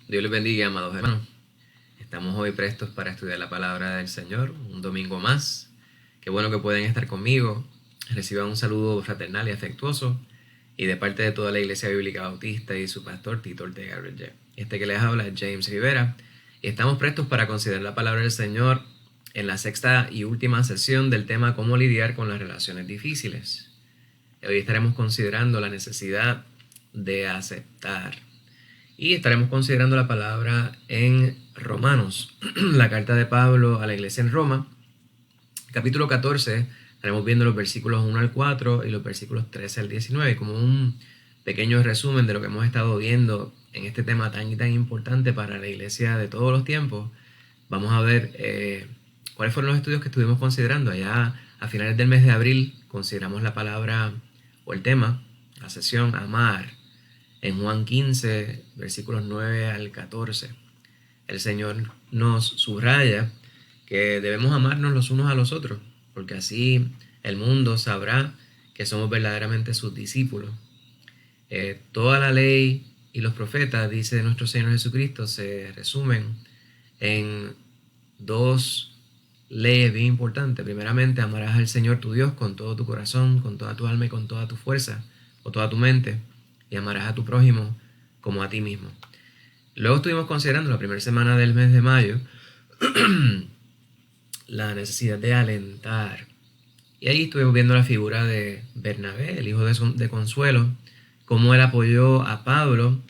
Dios les bendiga, amados hermanos. Estamos hoy prestos para estudiar la palabra del Señor, un domingo más. Qué bueno que pueden estar conmigo. Reciban un saludo fraternal y afectuoso y de parte de toda la Iglesia Bíblica Bautista y su pastor Tito Ortega Reyes. Este que les habla es James Rivera y estamos prestos para considerar la palabra del Señor en la sexta y última sesión del tema cómo lidiar con las relaciones difíciles. Hoy estaremos considerando la necesidad de aceptar. Y estaremos considerando la palabra en Romanos, la carta de Pablo a la iglesia en Roma, capítulo 14. Estaremos viendo los versículos 1 al 4 y los versículos 13 al 19, como un pequeño resumen de lo que hemos estado viendo en este tema tan y tan importante para la iglesia de todos los tiempos. Vamos a ver cuáles fueron los estudios que estuvimos considerando. Allá a finales del mes de abril consideramos la palabra o el tema, la sesión amar, en Juan 15, versículos 9 al 14. El Señor nos subraya que debemos amarnos los unos a los otros, porque así el mundo sabrá que somos verdaderamente sus discípulos. Toda la ley y los profetas, dice nuestro Señor Jesucristo, se resumen en dos leyes bien importantes. Primeramente, amarás al Señor tu Dios con todo tu corazón, con toda tu alma y con toda tu fuerza, o toda tu mente, y amarás a tu prójimo como a ti mismo. Luego estuvimos considerando la primera semana del mes de mayo la necesidad de alentar. Y ahí estuvimos viendo la figura de Bernabé, el hijo de Consuelo, cómo él apoyó a Pablo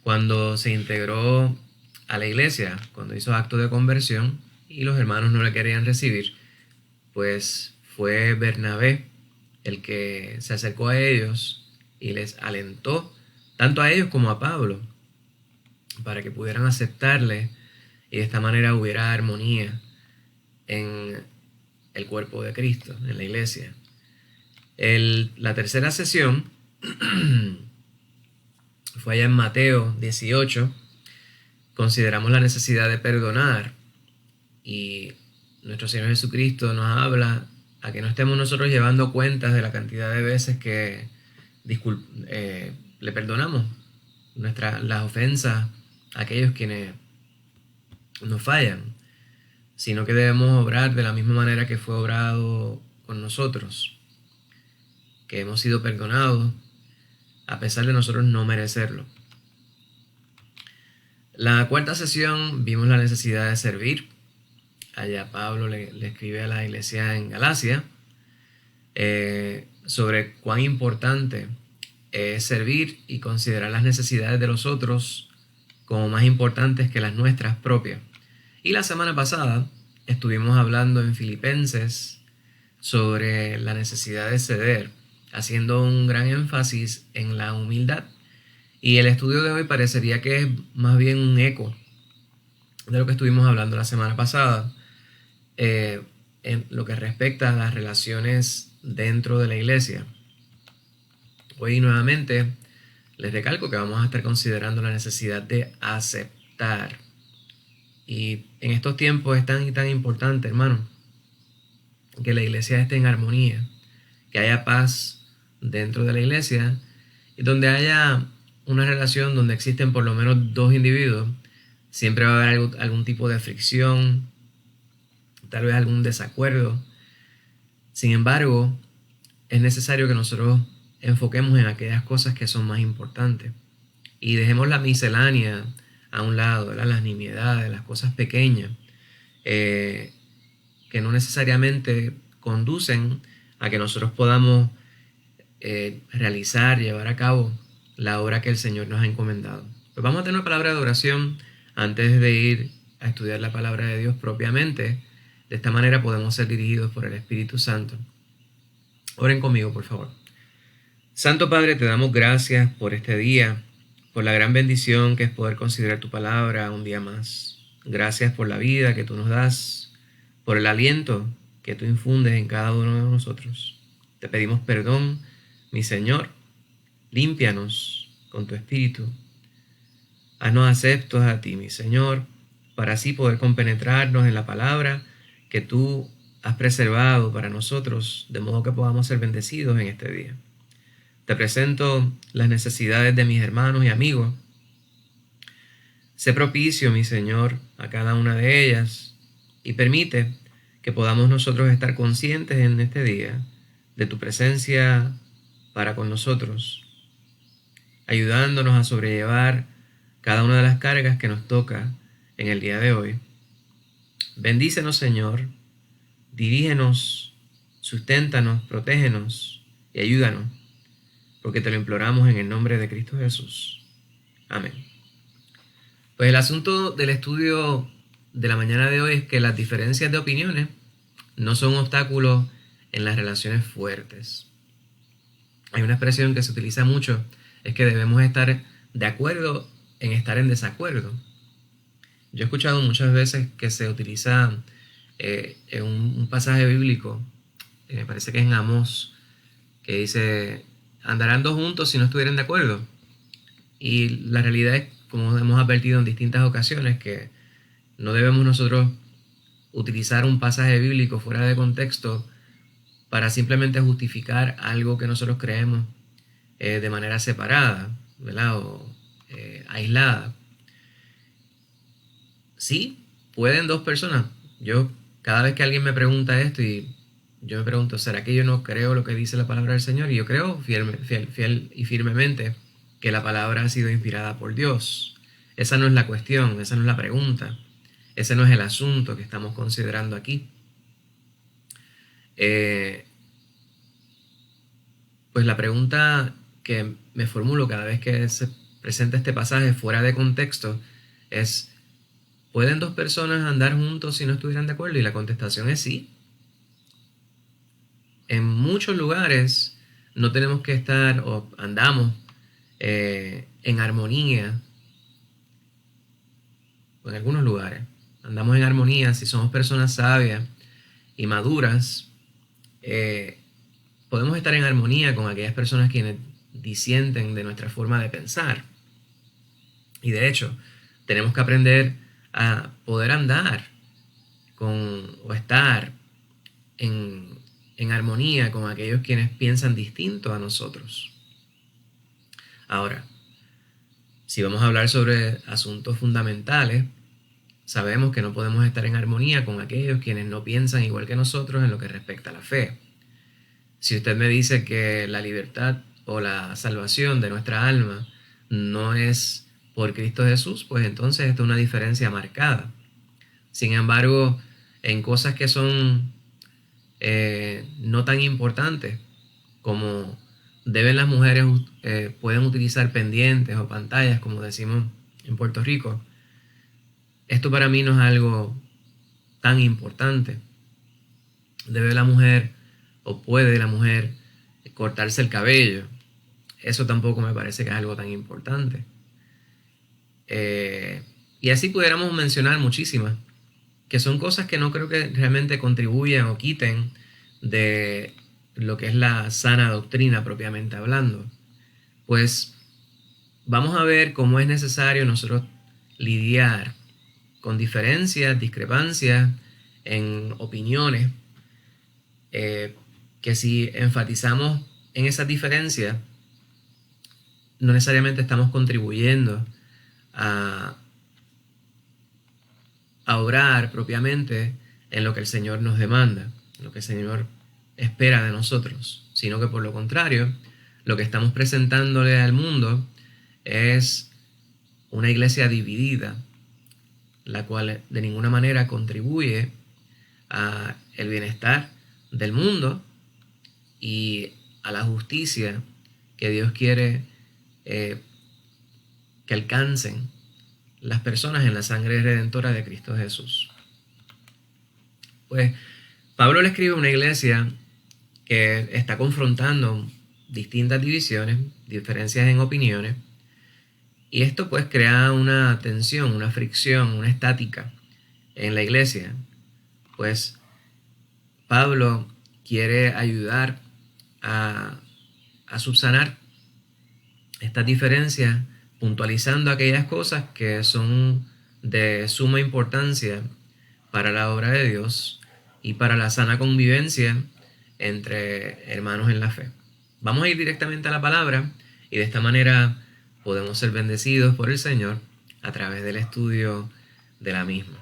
cuando se integró a la iglesia, cuando hizo acto de conversión y los hermanos no le querían recibir. Pues fue Bernabé el que se acercó a ellos y les alentó, tanto a ellos como a Pablo, para que pudieran aceptarle y de esta manera hubiera armonía en el cuerpo de Cristo, en la iglesia. La tercera sesión fue allá en Mateo 18. Consideramos la necesidad de perdonar y nuestro Señor Jesucristo nos habla a que no estemos nosotros llevando cuentas de la cantidad de veces que le perdonamos las ofensas a aquellos quienes nos fallan, sino que debemos obrar de la misma manera que fue obrado con nosotros, que hemos sido perdonados a pesar de nosotros no merecerlo. La cuarta sesión vimos la necesidad de servir. Allá Pablo le escribe a la iglesia en Galacia sobre cuán importante es servir y considerar las necesidades de los otros como más importantes que las nuestras propias. Y la semana pasada estuvimos hablando en Filipenses sobre la necesidad de ceder, haciendo un gran énfasis en la humildad. Y el estudio de hoy parecería que es más bien un eco de lo que estuvimos hablando la semana pasada, en lo que respecta a las relaciones dentro de la iglesia. Hoy nuevamente les recalco que vamos a estar considerando la necesidad de aceptar. Y en estos tiempos es tan y tan importante, hermano, que la iglesia esté en armonía, que haya paz dentro de la iglesia y donde haya una relación donde existen por lo menos dos individuos, siempre va a haber algún tipo de fricción, tal vez algún desacuerdo. Sin embargo, es necesario que nosotros enfoquemos en aquellas cosas que son más importantes y dejemos la miscelánea a un lado, ¿verdad? Las nimiedades, las cosas pequeñas que no necesariamente conducen a que nosotros podamos llevar a cabo la obra que el Señor nos ha encomendado. Pues vamos a tener una palabra de oración antes de ir a estudiar la palabra de Dios propiamente. De esta manera podemos ser dirigidos por el Espíritu Santo. Oren conmigo, por favor. Santo Padre, te damos gracias por este día, por la gran bendición que es poder considerar tu palabra un día más. Gracias por la vida que tú nos das, por el aliento que tú infundes en cada uno de nosotros. Te pedimos perdón, mi Señor. Límpianos con tu Espíritu. Haznos aceptos a ti, mi Señor, para así poder compenetrarnos en la palabra que tú has preservado para nosotros, de modo que podamos ser bendecidos en este día. Te presento las necesidades de mis hermanos y amigos. Sé propicio, mi Señor, a cada una de ellas y permite que podamos nosotros estar conscientes en este día de tu presencia para con nosotros, ayudándonos a sobrellevar cada una de las cargas que nos toca en el día de hoy. Bendícenos, Señor, dirígenos, susténtanos, protégenos y ayúdanos, porque te lo imploramos en el nombre de Cristo Jesús. Amén. Pues el asunto del estudio de la mañana de hoy es que las diferencias de opiniones no son obstáculos en las relaciones fuertes. Hay una expresión que se utiliza mucho, es que debemos estar de acuerdo en estar en desacuerdo. Yo he escuchado muchas veces que se utiliza en un pasaje bíblico, me parece que es en Amós, que dice, andarán dos juntos si no estuvieran de acuerdo. Y la realidad es, como hemos advertido en distintas ocasiones, que no debemos nosotros utilizar un pasaje bíblico fuera de contexto para simplemente justificar algo que nosotros creemos de manera separada, ¿verdad? O aislada. Sí, pueden dos personas. Yo, cada vez que alguien me pregunta esto, y yo me pregunto, ¿será que yo no creo lo que dice la palabra del Señor? Y yo creo fiel y firmemente que la palabra ha sido inspirada por Dios. Esa no es la cuestión, esa no es la pregunta, ese no es el asunto que estamos considerando aquí. Pues la pregunta que me formulo cada vez que se presenta este pasaje fuera de contexto es, ¿pueden dos personas andar juntos si no estuvieran de acuerdo? Y la contestación es sí. En muchos lugares no tenemos que estar o andamos en armonía. En algunos lugares andamos en armonía si somos personas sabias y maduras. Podemos estar en armonía con aquellas personas quienes disienten de nuestra forma de pensar. Y de hecho, tenemos que aprender a poder andar o estar en armonía con aquellos quienes piensan distinto a nosotros. Ahora, si vamos a hablar sobre asuntos fundamentales, sabemos que no podemos estar en armonía con aquellos quienes no piensan igual que nosotros en lo que respecta a la fe. Si usted me dice que la libertad o la salvación de nuestra alma no es por Cristo Jesús, pues entonces esta es una diferencia marcada. Sin embargo, en cosas que son no tan importantes como deben las mujeres pueden utilizar pendientes o pantallas, como decimos en Puerto Rico, esto para mí no es algo tan importante. Debe la mujer o puede la mujer cortarse el cabello. Eso tampoco me parece que es algo tan importante. Y así pudiéramos mencionar muchísimas, que son cosas que no creo que realmente contribuyan o quiten de lo que es la sana doctrina propiamente hablando. Pues vamos a ver cómo es necesario nosotros lidiar con diferencias, discrepancias en opiniones, que si enfatizamos en esas diferencias, no necesariamente estamos contribuyendo a obrar propiamente en lo que el Señor nos demanda, en lo que el Señor espera de nosotros, sino que por lo contrario, lo que estamos presentándole al mundo es una iglesia dividida, la cual de ninguna manera contribuye a el bienestar del mundo y a la justicia que Dios quiere que alcancen las personas en la sangre redentora de Cristo Jesús. Pues Pablo le escribe a una iglesia que está confrontando distintas divisiones, diferencias en opiniones, y esto pues crea una tensión, una fricción, una estática en la iglesia. Pues Pablo quiere ayudar a subsanar estas diferencias, puntualizando aquellas cosas que son de suma importancia para la obra de Dios y para la sana convivencia entre hermanos en la fe. Vamos a ir directamente a la palabra y de esta manera podemos ser bendecidos por el Señor a través del estudio de la misma.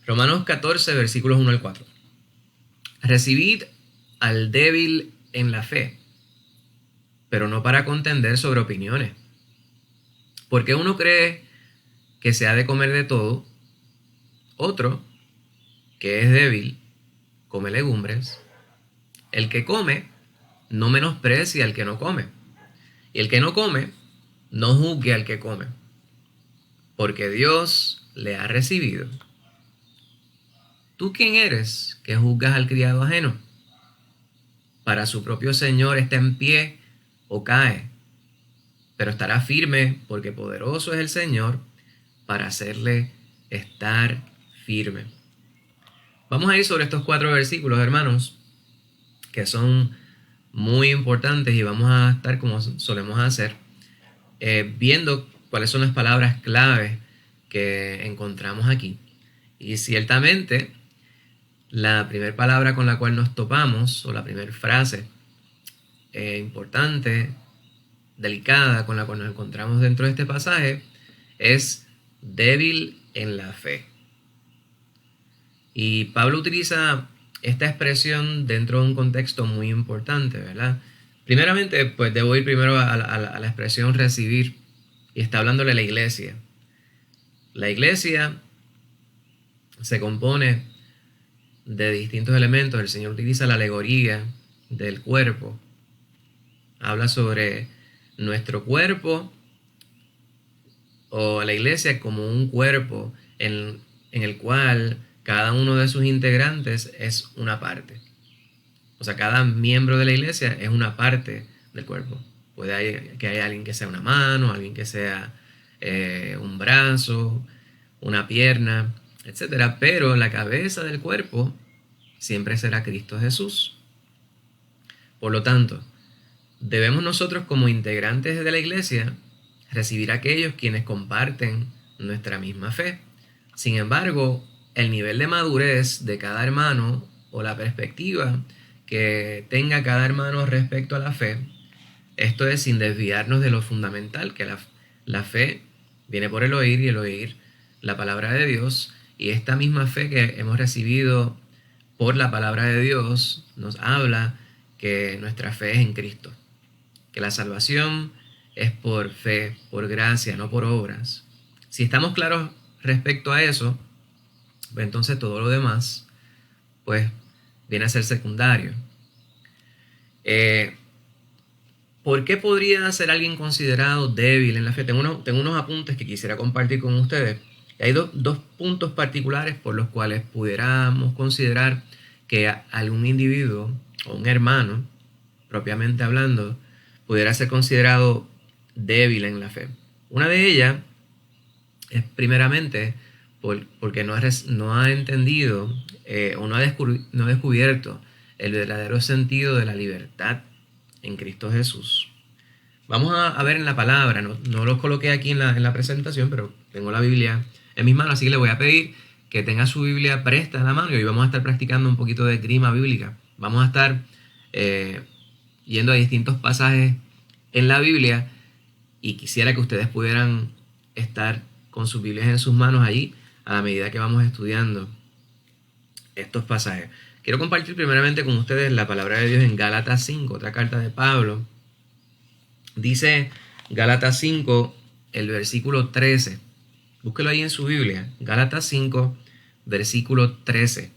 Romanos 14, versículos 1 al 4. Recibid al débil en la fe, pero no para contender sobre opiniones. Porque uno cree que se ha de comer de todo, otro, que es débil, come legumbres. El que come, no menosprecia al que no come. Y el que no come, no juzgue al que come, porque Dios le ha recibido. ¿Tú quién eres que juzgas al criado ajeno? Para su propio Señor está en pie o cae, pero estará firme, porque poderoso es el Señor para hacerle estar firme. Vamos a ir sobre estos 4 versículos, hermanos, que son muy importantes, y vamos a estar, como solemos hacer, viendo cuáles son las palabras clave que encontramos aquí. Y ciertamente, la primera palabra con la cual nos topamos, o la primera frase importante, delicada, con la cual nos encontramos dentro de este pasaje, es débil en la fe. Y Pablo utiliza esta expresión dentro de un contexto muy importante, ¿verdad? Primeramente, pues debo ir primero a la expresión recibir, y está hablándole a la iglesia. La iglesia se compone de distintos elementos. El Señor utiliza la alegoría del cuerpo. Habla sobre nuestro cuerpo, o la iglesia como un cuerpo en el cual cada uno de sus integrantes es una parte. O sea, cada miembro de la iglesia es una parte del cuerpo. Puede que haya alguien que sea una mano, alguien que sea un brazo, una pierna, etc. Pero la cabeza del cuerpo siempre será Cristo Jesús. Por lo tanto, debemos nosotros, como integrantes de la iglesia, recibir a aquellos quienes comparten nuestra misma fe. Sin embargo, el nivel de madurez de cada hermano, o la perspectiva que tenga cada hermano respecto a la fe, esto es sin desviarnos de lo fundamental, que la fe viene por el oír, y el oír la palabra de Dios, y esta misma fe que hemos recibido por la palabra de Dios nos habla que nuestra fe es en Cristo, que la salvación es por fe, por gracia, no por obras. Si estamos claros respecto a eso, pues entonces todo lo demás pues viene a ser secundario. ¿Por qué podría ser alguien considerado débil en la fe? Tengo unos apuntes que quisiera compartir con ustedes. Hay dos puntos particulares por los cuales pudiéramos considerar que algún individuo o un hermano, propiamente hablando, pudiera ser considerado débil en la fe. Una de ellas es primeramente porque no ha entendido o no ha descubierto el verdadero sentido de la libertad en Cristo Jesús. Vamos a ver en la palabra, no lo coloqué aquí en la presentación, pero tengo la Biblia en mis manos, así que le voy a pedir que tenga su Biblia presta en la mano, y hoy vamos a estar practicando un poquito de grima bíblica. Vamos a estar yendo a distintos pasajes en la Biblia, y quisiera que ustedes pudieran estar con sus Biblias en sus manos allí a la medida que vamos estudiando estos pasajes. Quiero compartir primeramente con ustedes la palabra de Dios en Gálatas 5, otra carta de Pablo. Dice Gálatas 5, el versículo 13. Búsquelo ahí en su Biblia. Gálatas 5, versículo 13.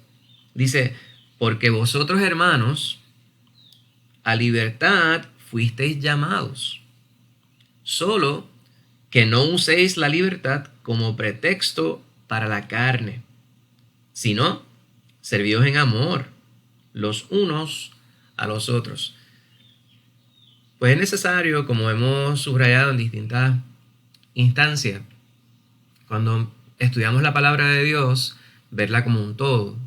Dice: porque vosotros, hermanos, a libertad fuisteis llamados, solo que no uséis la libertad como pretexto para la carne, sino servíos en amor los unos a los otros. Pues es necesario, como hemos subrayado en distintas instancias, cuando estudiamos la palabra de Dios, verla como un todo.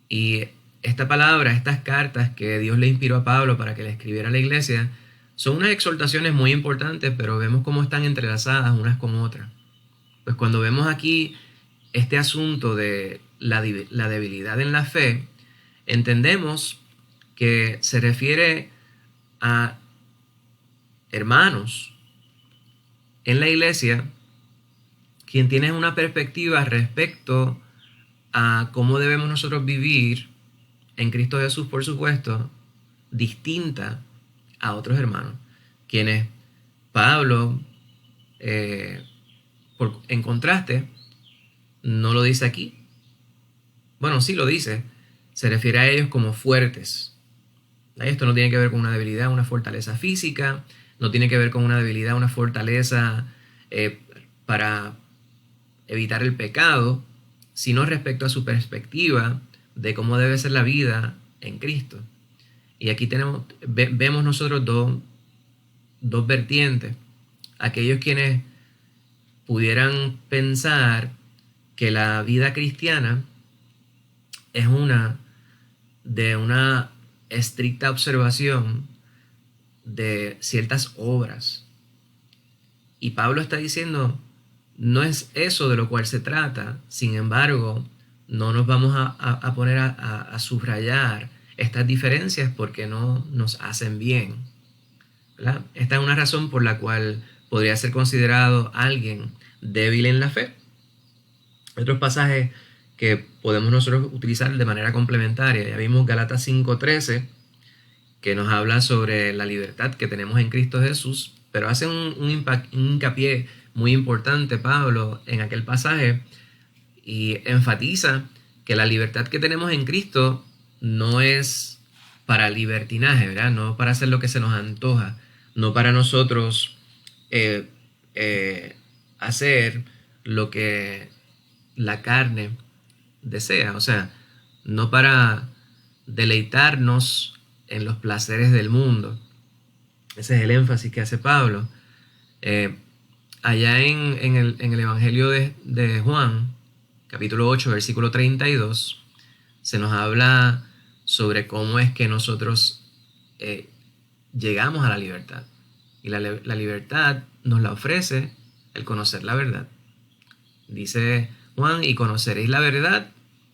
Y esta palabra, estas cartas que Dios le inspiró a Pablo para que le escribiera a la iglesia, son unas exhortaciones muy importantes, pero vemos cómo están entrelazadas unas con otras. Pues cuando vemos aquí este asunto de la debilidad en la fe, entendemos que se refiere a hermanos en la iglesia quien tiene una perspectiva respecto a cómo debemos nosotros vivir en Cristo Jesús, por supuesto, distinta a otros hermanos, quienes Pablo, en contraste, no lo dice aquí. Bueno, sí lo dice, se refiere a ellos como fuertes. Esto no tiene que ver con una debilidad, una fortaleza física, no tiene que ver con una debilidad, una fortaleza para evitar el pecado, sino respecto a su perspectiva de cómo debe ser la vida en Cristo. Y aquí vemos nosotros dos vertientes. Aquellos quienes pudieran pensar que la vida cristiana es de una estricta observación de ciertas obras. Y Pablo está diciendo, no es eso de lo cual se trata. Sin embargo, no nos vamos a poner a subrayar estas diferencias porque no nos hacen bien, ¿verdad? Esta es una razón por la cual podría ser considerado alguien débil en la fe. Otros pasajes que podemos nosotros utilizar de manera complementaria. Ya vimos Gálatas 5:13, que nos habla sobre la libertad que tenemos en Cristo Jesús, pero hace un hincapié muy importante Pablo en aquel pasaje y enfatiza que la libertad que tenemos en Cristo no es para libertinaje, ¿verdad? No para hacer lo que se nos antoja, no para nosotros hacer lo que la carne desea, o sea, no para deleitarnos en los placeres del mundo. Ese es el énfasis que hace Pablo. Allá en el Evangelio de Juan, capítulo 8, versículo 32, se nos habla sobre cómo es que nosotros llegamos a la libertad. Y la libertad nos la ofrece el conocer la verdad. Dice Juan, y conoceréis la verdad,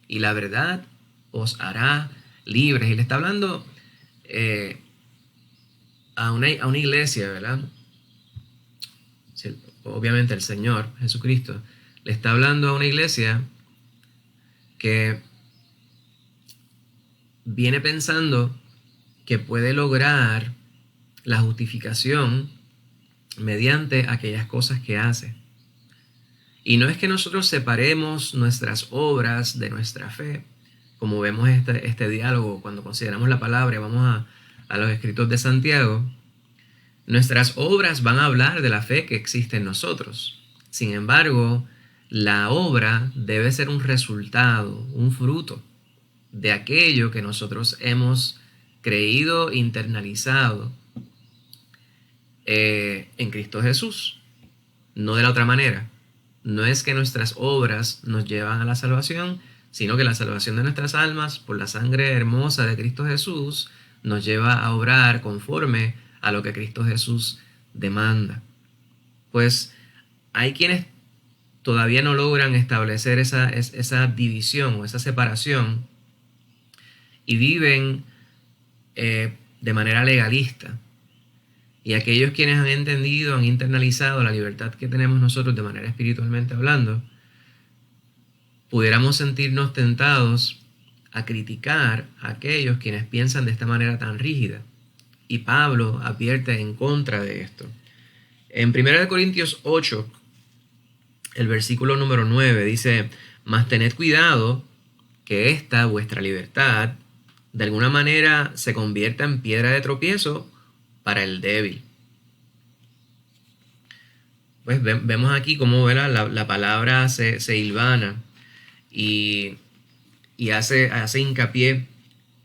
y la verdad os hará libres. Y le está hablando a una iglesia, ¿verdad? Obviamente el Señor Jesucristo le está hablando a una iglesia que viene pensando que puede lograr la justificación mediante aquellas cosas que hace. Y no es que nosotros separemos nuestras obras de nuestra fe, como vemos este diálogo cuando consideramos la palabra y vamos a los escritos de Santiago. Nuestras obras van a hablar de la fe que existe en nosotros. Sin embargo, la obra debe ser un resultado, un fruto de aquello que nosotros hemos creído, internalizado en Cristo Jesús. No de la otra manera. No es que nuestras obras nos llevan a la salvación, sino que la salvación de nuestras almas por la sangre hermosa de Cristo Jesús nos lleva a obrar conforme a lo que Cristo Jesús demanda. Pues hay quienes todavía no logran establecer esa división o esa separación y viven de manera legalista. Y aquellos quienes han entendido, han internalizado la libertad que tenemos nosotros de manera espiritualmente hablando, pudiéramos sentirnos tentados a criticar a aquellos quienes piensan de esta manera tan rígida. Y Pablo advierte en contra de esto. En 1 Corintios 8, el versículo número 9 dice, mas tened cuidado que esta vuestra libertad de alguna manera se convierta en piedra de tropiezo para el débil. Pues vemos aquí cómo la palabra se hilvana y hace hincapié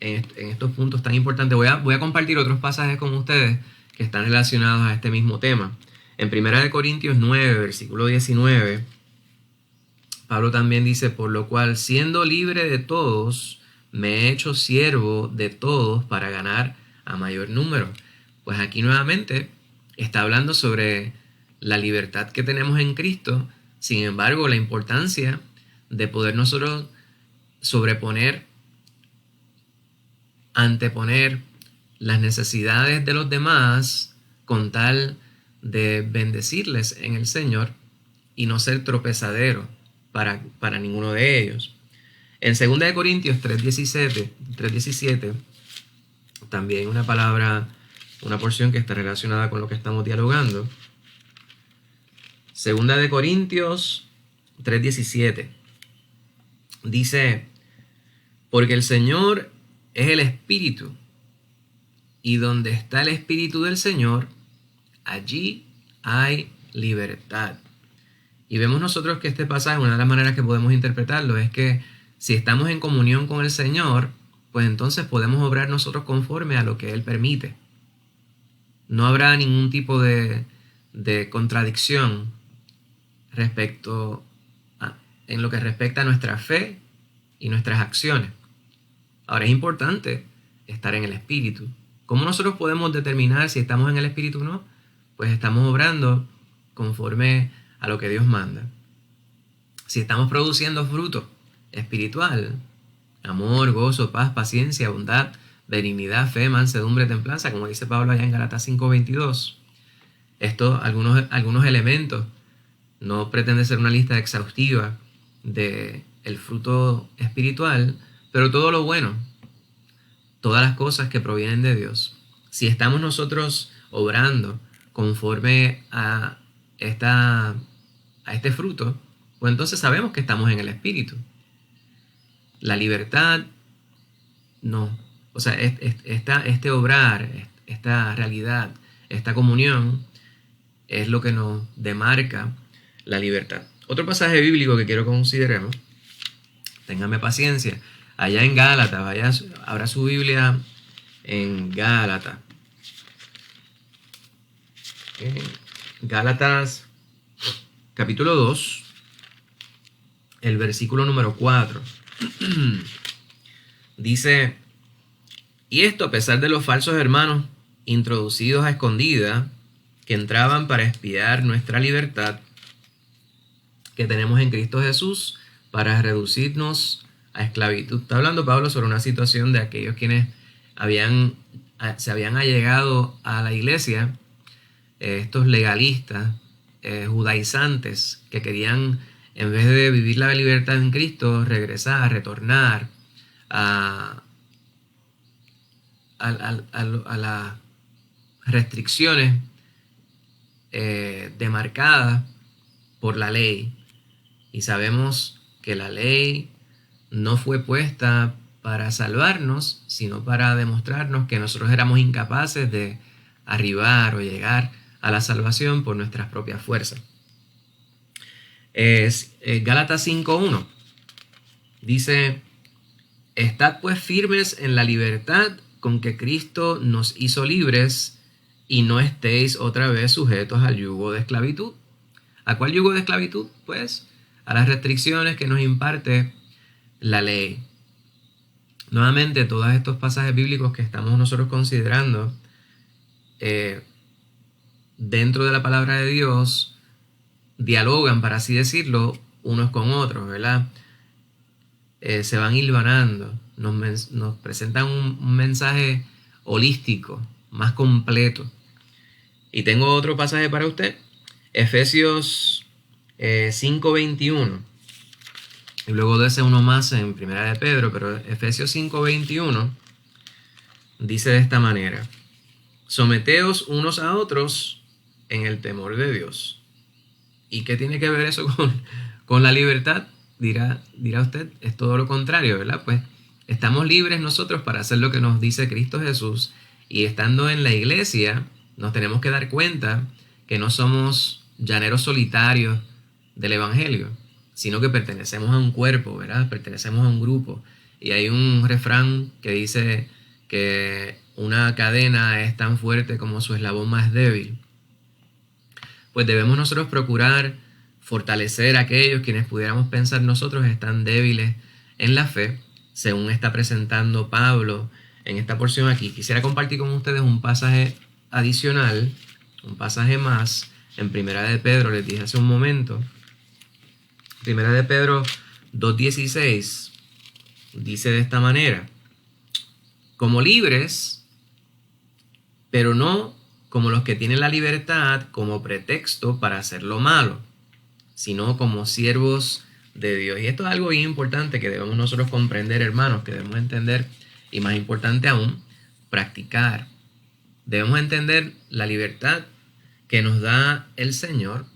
en estos puntos tan importantes. Voy a compartir otros pasajes con ustedes que están relacionados a este mismo tema. En 1 Corintios 9, versículo 19, Pablo también dice, por lo cual, siendo libre de todos, me he hecho siervo de todos para ganar a mayor número. Pues aquí nuevamente está hablando sobre la libertad que tenemos en Cristo, sin embargo, la importancia de poder nosotros anteponer las necesidades de los demás con tal de bendecirles en el Señor y no ser tropezadero para ninguno de ellos. En 2 Corintios 3:17, también una porción que está relacionada con lo que estamos dialogando. 2 Corintios 3:17 dice: porque el Señor es el Espíritu, y donde está el Espíritu del Señor, allí hay libertad. Y vemos nosotros que este pasaje, una de las maneras que podemos interpretarlo es que si estamos en comunión con el Señor, pues entonces podemos obrar nosotros conforme a lo que Él permite. No habrá ningún tipo de contradicción en lo que respecta a nuestra fe y nuestras acciones. Ahora, es importante estar en el Espíritu. ¿Cómo nosotros podemos determinar si estamos en el Espíritu o no? Pues estamos obrando conforme a lo que Dios manda. Si estamos produciendo fruto espiritual, amor, gozo, paz, paciencia, bondad, benignidad, fe, mansedumbre, templanza, como dice Pablo allá en Gálatas 5:22, algunos elementos, no pretende ser una lista exhaustiva de el fruto espiritual, pero todo lo bueno, todas las cosas que provienen de Dios. Si estamos nosotros obrando conforme a este fruto, pues entonces sabemos que estamos en el Espíritu. La libertad, no. O sea, este obrar, esta realidad, esta comunión, es lo que nos demarca la libertad. Otro pasaje bíblico que quiero que consideremos, ténganme paciencia, allá en Gálatas, abra su Biblia en Gálatas. Gálatas capítulo 2, el versículo número 4. Dice: y esto a pesar de los falsos hermanos introducidos a escondida, que entraban para espiar nuestra libertad que tenemos en Cristo Jesús, para reducirnos a esclavitud. Está hablando Pablo sobre una situación de aquellos quienes se habían allegado a la iglesia, estos legalistas, judaizantes, que querían, en vez de vivir la libertad en Cristo, retornar a las restricciones demarcadas por la ley. Y sabemos que la ley no fue puesta para salvarnos, sino para demostrarnos que nosotros éramos incapaces de arribar o llegar a la salvación por nuestras propias fuerzas. Gálatas 5:1 dice: estad pues firmes en la libertad con que Cristo nos hizo libres, y no estéis otra vez sujetos al yugo de esclavitud. ¿A cuál yugo de esclavitud? Pues a las restricciones que nos imparte la ley. Nuevamente, todos estos pasajes bíblicos que estamos nosotros considerando dentro de la palabra de Dios dialogan, para así decirlo, unos con otros, ¿verdad? Se van hilvanando, nos presentan un mensaje holístico, más completo. Y tengo otro pasaje para usted, Efesios 5:21. Y luego de ese uno más en Primera de Pedro, pero Efesios 5:21 dice de esta manera: someteos unos a otros en el temor de Dios. ¿Y qué tiene que ver eso con la libertad? Dirá usted, es todo lo contrario, ¿verdad? Pues estamos libres nosotros para hacer lo que nos dice Cristo Jesús, y estando en la iglesia nos tenemos que dar cuenta que no somos llaneros solitarios del evangelio, sino que pertenecemos a un cuerpo, ¿verdad? Pertenecemos a un grupo. Y hay un refrán que dice que una cadena es tan fuerte como su eslabón más débil. Pues debemos nosotros procurar fortalecer a aquellos quienes pudiéramos pensar nosotros están débiles en la fe, según está presentando Pablo en esta porción aquí. Quisiera compartir con ustedes un pasaje adicional, un pasaje más, en Primera de Pedro, les dije hace un momento. Primera de Pedro 2:16 dice de esta manera: como libres, pero no como los que tienen la libertad como pretexto para hacer lo malo, sino como siervos de Dios. Y esto es algo bien importante que debemos nosotros comprender, hermanos, que debemos entender, y más importante aún, practicar. Debemos entender la libertad que nos da el Señor,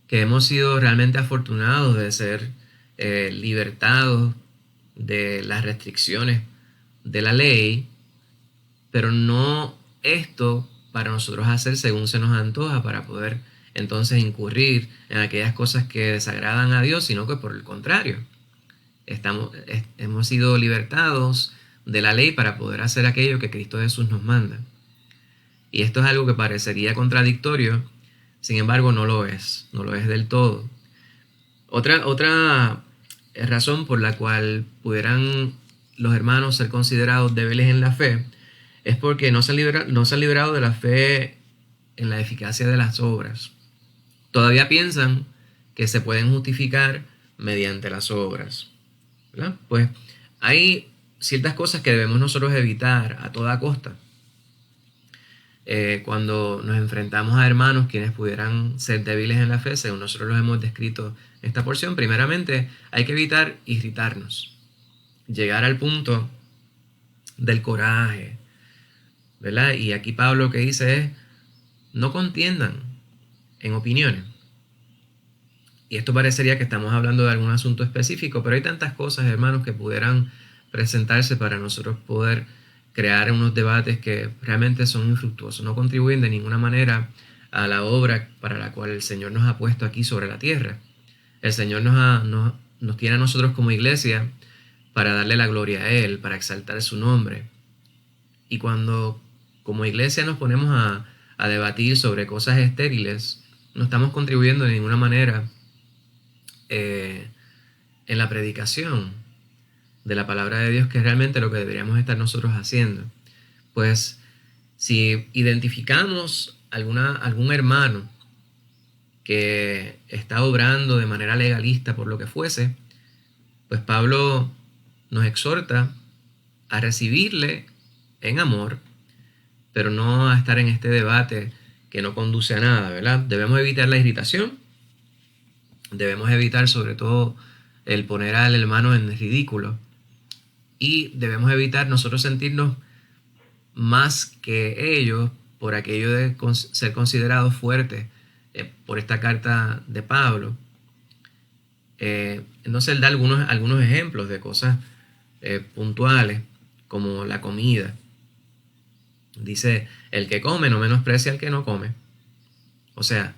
que hemos sido realmente afortunados de ser libertados de las restricciones de la ley, pero no esto para nosotros hacer según se nos antoja, para poder entonces incurrir en aquellas cosas que desagradan a Dios, sino que por el contrario, hemos sido libertados de la ley para poder hacer aquello que Cristo Jesús nos manda. Y esto es algo que parecería contradictorio, sin embargo no lo es del todo. Otra razón por la cual pudieran los hermanos ser considerados débiles en la fe es porque no se han librado de la fe en la eficacia de las obras. Todavía piensan que se pueden justificar mediante las obras, ¿verdad? Pues hay ciertas cosas que debemos nosotros evitar a toda costa. Cuando nos enfrentamos a hermanos quienes pudieran ser débiles en la fe, según nosotros los hemos descrito en esta porción, primeramente hay que evitar irritarnos, llegar al punto del coraje, ¿verdad? Y aquí Pablo lo que dice es, no contiendan en opiniones. Y esto parecería que estamos hablando de algún asunto específico, pero hay tantas cosas, hermanos, que pudieran presentarse para nosotros poder crear unos debates que realmente son infructuosos, no contribuyen de ninguna manera a la obra para la cual el Señor nos ha puesto aquí sobre la tierra. El Señor nos tiene a nosotros como iglesia para darle la gloria a Él, para exaltar su nombre. Y cuando como iglesia nos ponemos a debatir sobre cosas estériles, no estamos contribuyendo de ninguna manera en la predicación de la palabra de Dios, que es realmente lo que deberíamos estar nosotros haciendo. Pues si identificamos algún hermano que está obrando de manera legalista por lo que fuese, pues Pablo nos exhorta a recibirle en amor, pero no a estar en este debate que no conduce a nada, ¿verdad? Debemos evitar la irritación, debemos evitar sobre todo el poner al hermano en ridículo, y debemos evitar nosotros sentirnos más que ellos por aquello de ser considerados fuertes por esta carta de Pablo. Entonces él da algunos ejemplos de cosas puntuales, como la comida. Dice, el que come no menosprecia al que no come. O sea,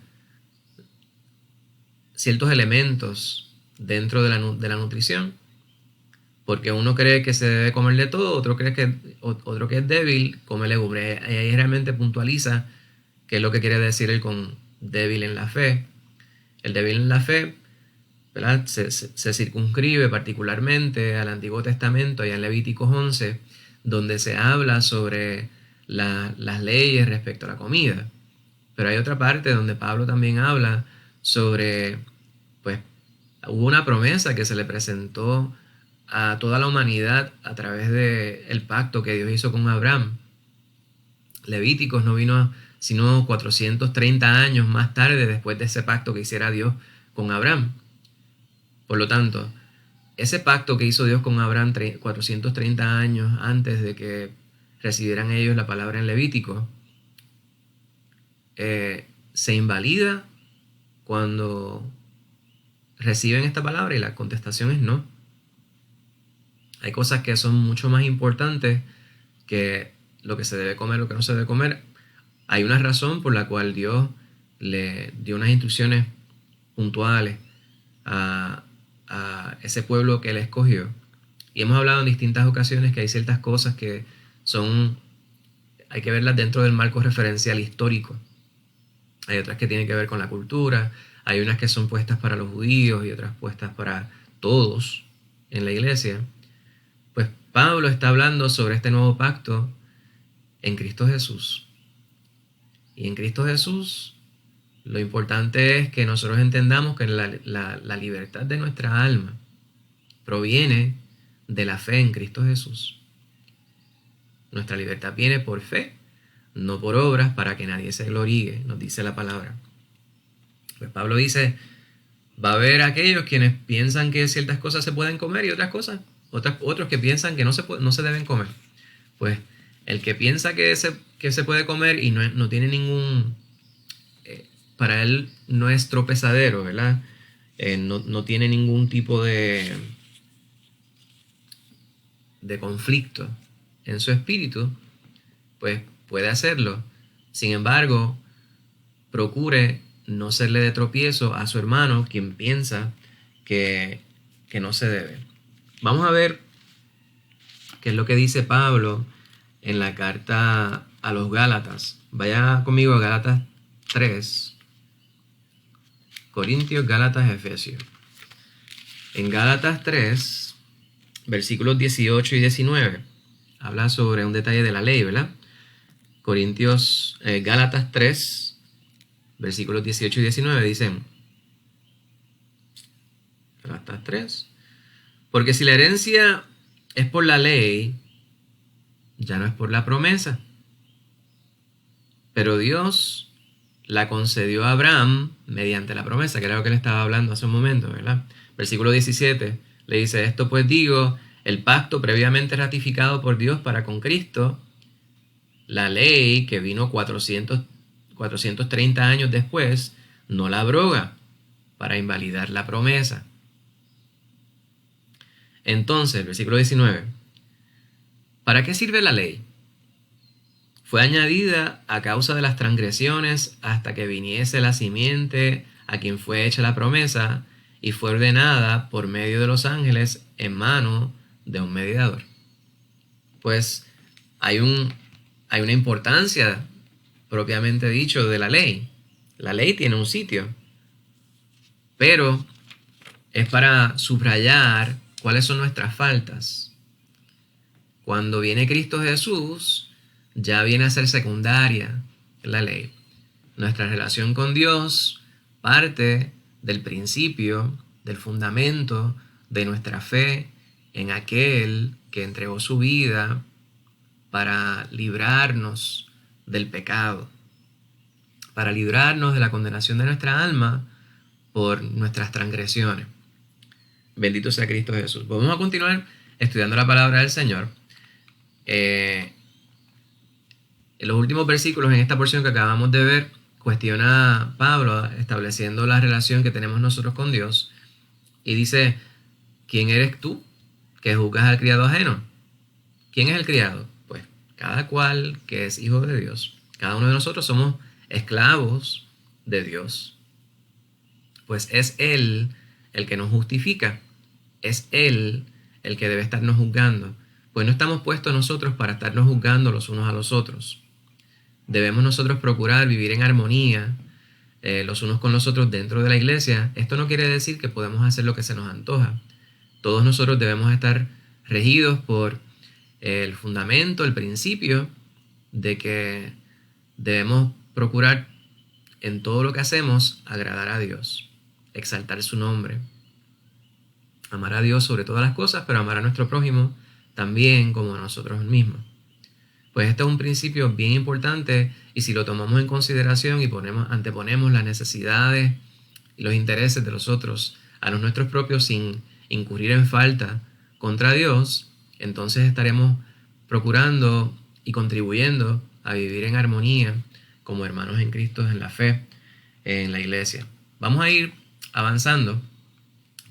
ciertos elementos dentro de la nutrición, porque uno cree que se debe comer de todo, otro que es débil come legumbres. Y ahí realmente puntualiza qué es lo que quiere decir él con débil en la fe. El débil en la fe, ¿verdad?, se circunscribe particularmente al Antiguo Testamento y en Levíticos 11, donde se habla sobre las leyes respecto a la comida. Pero hay otra parte donde Pablo también habla sobre, pues, hubo una promesa que se le presentó a toda la humanidad a través del pacto que Dios hizo con Abraham. Levíticos no vino sino 430 años más tarde, después de ese pacto que hiciera Dios con Abraham. Por lo tanto, ese pacto que hizo Dios con Abraham 430 años antes de que recibieran ellos la palabra en Levítico, se invalida cuando reciben esta palabra, y la contestación es no. Hay cosas que son mucho más importantes que lo que se debe comer, lo que no se debe comer. Hay una razón por la cual Dios le dio unas instrucciones puntuales a ese pueblo que Él escogió. Y hemos hablado en distintas ocasiones que hay ciertas cosas que hay que verlas dentro del marco referencial histórico. Hay otras que tienen que ver con la cultura, hay unas que son puestas para los judíos y otras puestas para todos en la iglesia. Pues Pablo está hablando sobre este nuevo pacto en Cristo Jesús. Y en Cristo Jesús lo importante es que nosotros entendamos que la libertad de nuestra alma proviene de la fe en Cristo Jesús. Nuestra libertad viene por fe no por obras, para que nadie se gloríe, nos dice la palabra. Pues Pablo dice, va a haber aquellos quienes piensan que ciertas cosas se pueden comer y otras cosas, otros que piensan que no se deben comer. Pues el que piensa que se puede comer y no tiene ningún, para él no es tropezadero, ¿verdad? No tiene ningún tipo de conflicto en su espíritu, pues puede hacerlo. Sin embargo, procure no serle de tropiezo a su hermano, quien piensa que no se debe. Vamos a ver qué es lo que dice Pablo en la carta a los Gálatas. Vaya conmigo a Gálatas 3, Corintios, Gálatas, Efesios. En Gálatas 3, versículos 18 y 19, habla sobre un detalle de la ley, ¿verdad? Gálatas 3, versículos 18 y 19 dicen, Gálatas 3, porque si la herencia es por la ley, ya no es por la promesa, pero Dios la concedió a Abraham mediante la promesa, que era lo que le estaba hablando hace un momento, ¿verdad? Versículo 17 le dice, esto pues digo, el pacto previamente ratificado por Dios para con Cristo, la ley que vino 430 años después, no la abroga para invalidar la promesa. Entonces, versículo 19, ¿para qué sirve la ley? Fue añadida a causa de las transgresiones hasta que viniese la simiente a quien fue hecha la promesa y fue ordenada por medio de los ángeles en mano de un mediador. Pues hay una importancia propiamente dicho de la ley. La ley tiene un sitio, pero es para subrayar cuáles son nuestras faltas. Cuando viene Cristo Jesús, ya viene a ser secundaria la ley. Nuestra relación con Dios parte del principio, del fundamento de nuestra fe en aquel que entregó su vida para librarnos del pecado, para librarnos de la condenación de nuestra alma por nuestras transgresiones. Bendito sea Cristo Jesús. Vamos a continuar estudiando la palabra del Señor. En los últimos versículos, en esta porción que acabamos de ver, cuestiona Pablo estableciendo la relación que tenemos nosotros con Dios y dice, ¿quién eres tú que juzgas al criado ajeno? ¿Quién es el criado? Pues cada cual que es hijo de Dios. Cada uno de nosotros somos esclavos de Dios. Pues es Él el que nos justifica. Es Él el que debe estarnos juzgando. Pues no estamos puestos nosotros para estarnos juzgando los unos a los otros. Debemos nosotros procurar vivir en armonía los unos con los otros dentro de la iglesia. Esto no quiere decir que podemos hacer lo que se nos antoja. Todos nosotros debemos estar regidos por el fundamento, el principio de que debemos procurar en todo lo que hacemos agradar a Dios, exaltar su nombre, amar a Dios sobre todas las cosas, pero amar a nuestro prójimo también como a nosotros mismos. Pues este es un principio bien importante y si lo tomamos en consideración y anteponemos las necesidades y los intereses de los otros a los nuestros propios sin incurrir en falta contra Dios, entonces estaremos procurando y contribuyendo a vivir en armonía como hermanos en Cristo en la fe, en la iglesia. Vamos a ir avanzando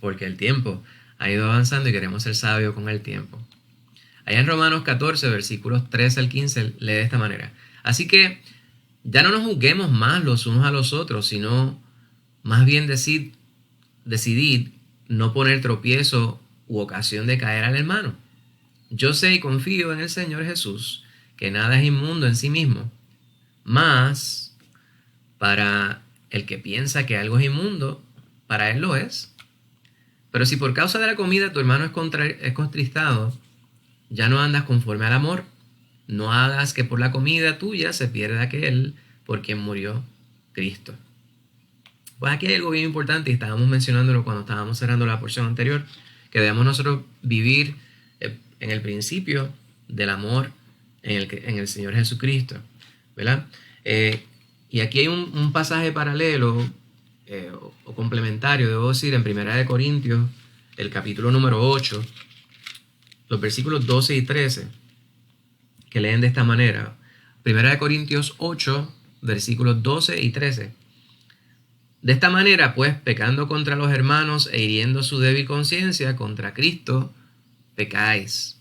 porque el tiempo ha ido avanzando y queremos ser sabios con el tiempo. Allá en Romanos 14, versículos 13 al 15, lee de esta manera. Así que ya no nos juzguemos más los unos a los otros, sino más bien decidid no poner tropiezo u ocasión de caer al hermano. Yo sé y confío en el Señor Jesús, que nada es inmundo en sí mismo, mas para el que piensa que algo es inmundo, para él lo es. Pero si por causa de la comida tu hermano es contristado, ya no andas conforme al amor. No hagas que por la comida tuya se pierda aquel por quien murió Cristo. Pues aquí hay algo bien importante y estábamos mencionándolo cuando estábamos cerrando la porción anterior, que debemos nosotros vivir en el principio del amor en el Señor Jesucristo. ¿verdad? Y aquí hay un pasaje paralelo o complementario, debo decir, en Primera de Corintios, el capítulo número 8, los versículos 12 y 13, que leen de esta manera. Primera de Corintios 8, versículos 12 y 13. De esta manera, pues, pecando contra los hermanos e hiriendo su débil conciencia, contra Cristo, pecáis.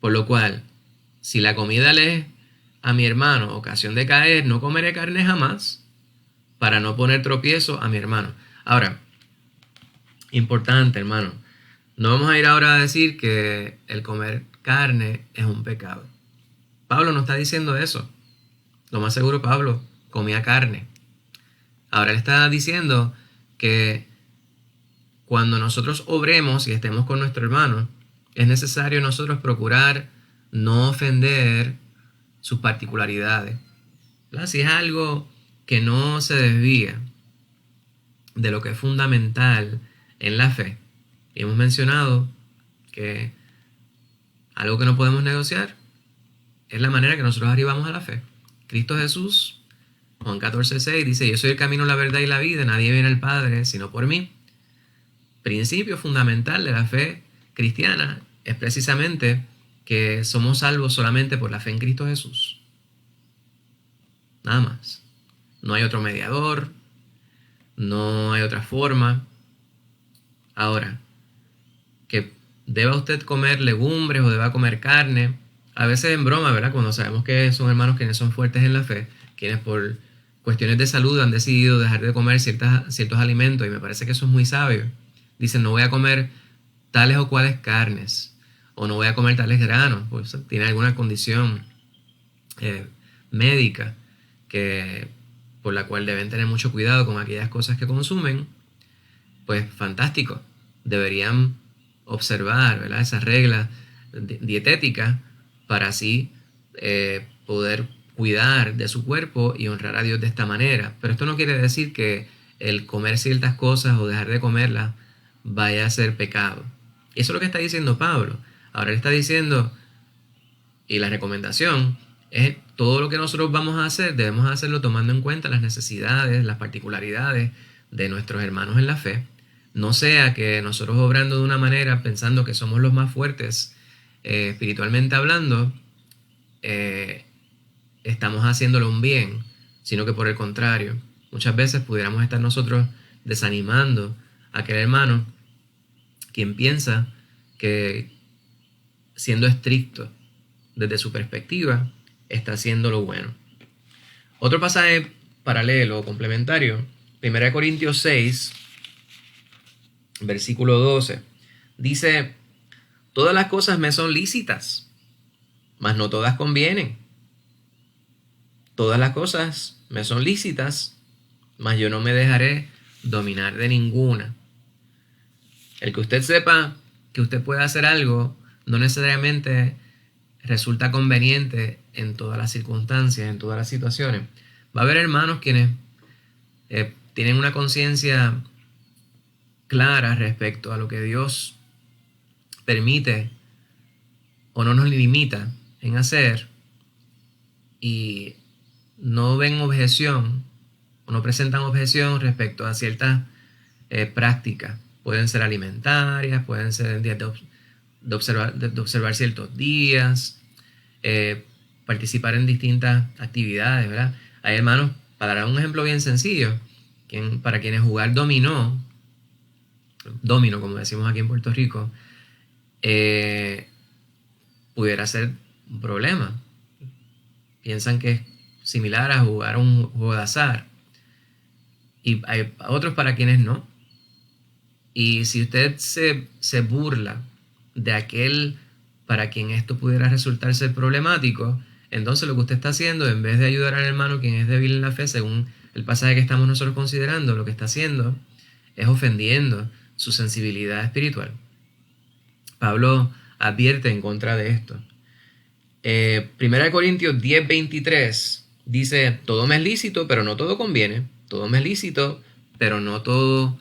Por lo cual, si la comida le es a mi hermano ocasión de caer, no comeré carne jamás, para no poner tropiezo a mi hermano. Ahora, importante, hermano, no vamos a ir ahora a decir que el comer carne es un pecado. Pablo no está diciendo eso. Lo más seguro, Pablo comía carne. Ahora él está diciendo que cuando nosotros obremos y estemos con nuestro hermano, es necesario nosotros procurar no ofender sus particularidades, ¿verdad? Si es algo que no se desvía de lo que es fundamental en la fe, y hemos mencionado que algo que no podemos negociar es la manera que nosotros arribamos a la fe. Cristo Jesús, Juan 14:6, dice: yo soy el camino, la verdad y la vida, nadie viene al Padre sino por mí. Principio fundamental de la fe cristiana es precisamente que somos salvos solamente por la fe en Cristo Jesús. Nada más. No hay otro mediador, no hay otra forma. Ahora, que deba usted comer legumbres o deba comer carne, a veces en broma, ¿verdad? Cuando sabemos que son hermanos quienes son fuertes en la fe, quienes por cuestiones de salud han decidido dejar de comer ciertos alimentos, y me parece que eso es muy sabio. Dicen: no voy a comer tales o cuales carnes, o no voy a comer tales granos, pues tiene alguna condición médica por la cual deben tener mucho cuidado con aquellas cosas que consumen. Pues fantástico, deberían observar, ¿verdad?, esas reglas dietéticas para así poder cuidar de su cuerpo y honrar a Dios de esta manera. Pero esto no quiere decir que el comer ciertas cosas o dejar de comerlas vaya a ser pecado. Eso es lo que está diciendo Pablo. Ahora él está diciendo, y la recomendación es: todo lo que nosotros vamos a hacer, debemos hacerlo tomando en cuenta las necesidades, las particularidades de nuestros hermanos en la fe. No sea que nosotros, obrando de una manera pensando que somos los más fuertes espiritualmente hablando, estamos haciéndolo un bien, sino que por el contrario, muchas veces pudiéramos estar nosotros desanimando a aquel hermano quien piensa que, siendo estricto desde su perspectiva, está haciendo lo bueno. Otro pasaje paralelo o complementario, 1 Corintios 6, versículo 12, dice: todas las cosas me son lícitas, mas no todas convienen. Todas las cosas me son lícitas, mas yo no me dejaré dominar de ninguna. El que usted sepa que usted puede hacer algo no necesariamente resulta conveniente en todas las circunstancias, en todas las situaciones. Va a haber hermanos quienes tienen una conciencia clara respecto a lo que Dios permite o no nos limita en hacer, y no ven objeción o no presentan objeción respecto a ciertas prácticas. Pueden ser alimentarias, pueden ser días de observar ciertos días, participar en distintas actividades, ¿verdad? Hay hermanos, para dar un ejemplo bien sencillo, para quienes jugar dominó, como decimos aquí en Puerto Rico, pudiera ser un problema. Piensan que es similar a jugar un juego de azar, y hay otros para quienes no. Y si usted se burla de aquel para quien esto pudiera resultar ser problemático, entonces lo que usted está haciendo, en vez de ayudar al hermano quien es débil en la fe, según el pasaje que estamos nosotros considerando, lo que está haciendo es ofendiendo su sensibilidad espiritual. Pablo advierte en contra de esto. 1 Corintios 10:23 dice: todo me es lícito, pero no todo conviene. Todo me es lícito, pero no todo